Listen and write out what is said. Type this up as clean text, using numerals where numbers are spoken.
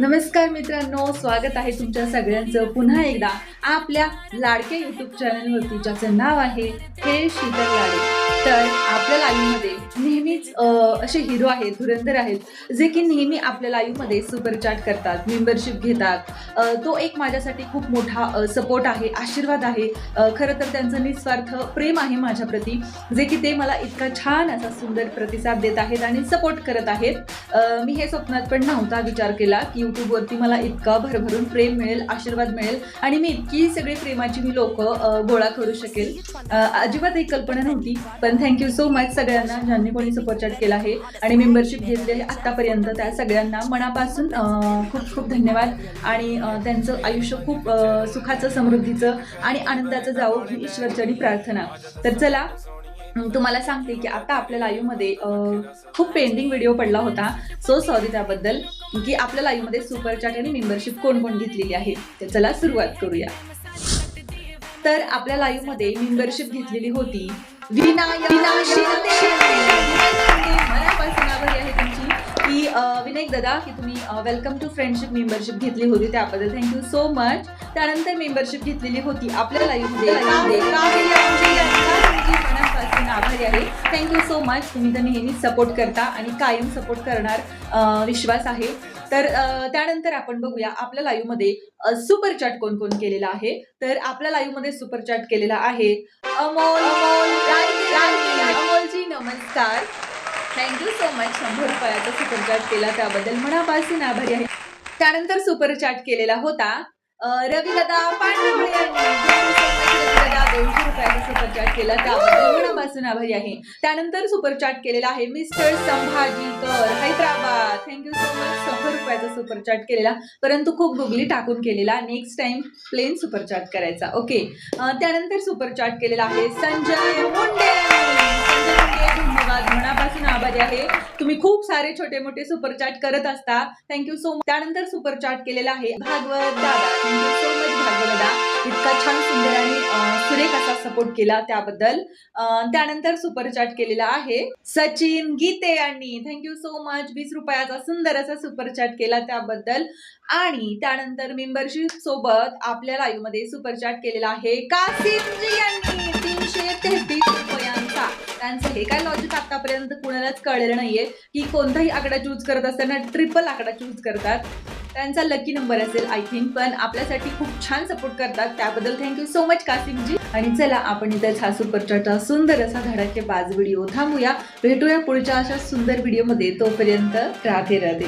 नमस्कार मित्रांनो, स्वागत आहे तुमच्या सगळ्यांचं पुन्हा एकदा आपल्या लाडक्या यूट्यूब चॅनलवरती, ज्याचं नाव आहे हे शीतल लाडे. तर आपल्या लाईव्हमध्ये नेहमीच असे हिरो आहेत, धुरंधर आहेत, जे की नेहमी आपल्या लाईव्हमध्ये सुपर चॅट करतात, मेंबरशिप घेतात. तो एक माझ्यासाठी खूप मोठा सपोर्ट आहे, आशीर्वाद आहे. खरं तर त्यांचं निस्वार्थ प्रेम आहे माझ्याप्रती, जे की ते मला इतका छान असा सुंदर प्रतिसाद देत आहेत आणि सपोर्ट करत आहेत. मी हे स्वप्नात पण नव्हता विचार केला की यूट्यूबवरती मला इतका भरभरून प्रेम मिळेल, आशीर्वाद मिळेल आणि मी इतकी सगळी प्रेमाची मी लोक गोळा करू शकेल. अजिबात एक कल्पना नव्हती. पण थँक्यू सो मच सगळ्यांना ज्यांनी कोणी सपोर्ट चॅट केला आहे आणि मेंबरशिप घेतली आहे आत्तापर्यंत. त्या सगळ्यांना मनापासून खूप खूप धन्यवाद. आणि त्यांचं आयुष्य खूप सुखाचं, समृद्धीचं आणि आनंदाचं जावं ही ईश्वरचरणी प्रार्थना. तर चला तुम्हाला सांगते की आता आपल्या लाईव्हमध्ये खूप पेंडिंग व्हिडिओ पडला होता. सो सॉरी त्याबद्दल, की आपल्या लाईव्हमध्ये सुपर चॅट आणि मेंबरशिप कोण कोण घेतलेली आहे. तर चला सुरुवात करूया. तर आपल्या लाईव्हमध्ये मेंबरशिप घेतलेली होती मनापासून आभारी आहे तुमची की विनायक दादा, की तुम्ही वेलकम टू फ्रेंडशिप मेंबरशिप घेतली होती, त्याबद्दल थँक्यू सो मच. त्यानंतर मेंबरशिप घेतलेली होती आपल्या लाईव्हमध्ये मनापासून आभारी आहे. Thank you so much. तुम्ही तर नेहमी सपोर्ट करता आणि कायम सपोर्ट करणार विश्वास आहे. तर त्यानंतर आपण बघूया आपल्या लाईव्हमध्ये सुपर चॅट कोण कोण केलेला आहे. तर आपल्या लाईव्हमध्ये सुपर चॅट केलेला आहे अमोलजी, नमस्कार. Thank you so much. 100 रुपयाचा सुपर चॅट केला त्याबद्दल मनापासून आभारी आहे. त्यानंतर सुपर चॅट केलेला होता रवी दादा पांडवळे यांनी. 200 रुपयाचा सुपर चॅट केला त्याबद्दल मनापासून आभारी आहे. त्यानंतर सुपर चॅट केलेला आहे mister Sambhajikar, Hyderabad. Thank you so much. 100 रुपयाचा सुपर चॅट केलेला, परंतु खूप गुगली टाकून केलेला. Next time plain super chat करायचा. ओके. त्यानंतर सुपर चॅट केलेला आहे संजय मुंडे. धन्यवाद, मनापासून आभारी आहे. तुम्ही खूप सारे छोटे मोठे सुपर चॅट करत असता. Thank you so much. त्यानंतर सुपर चॅट केलेला आहे भागवत दादा. थँक्यू सो मच भागवत दादा, इतका छान सुंदर आणि सुरेख असा सपोर्ट केला त्याबद्दल. त्यानंतर सुपर चॅट केलेला आहे सचिन गीते यांनी. Thank you so much. 20 रुपयाचा सुंदर असा सुपर चॅट केला त्याबद्दल. आणि त्यानंतर मेंबरशिप सोबत आपल्या लाईव्ह मध्ये सुपर चॅट केलेला आहे कासिमजी यांनी. 333 रुपयांचा. त्यांचं हे काय लॉजिक आतापर्यंत कुणालाच कळलेलं नाहीये की कोणताही आकडा चूज करत असताना ट्रिपल आकडा चूज करतात. त्यांचा लकी नंबर असेल आय थिंक, पण आपल्यासाठी खूप छान सपोर्ट करतात त्याबद्दल थँक्यू सो मच कासिमजी. आणि चला आपण इथंच हा सुपर चॅटचा सुंदर असा धडाकेबाज व्हिडिओ थांबूया. भेटूया पुढच्या अशा सुंदर व्हिडिओमध्ये. तोपर्यंत राधे राधे.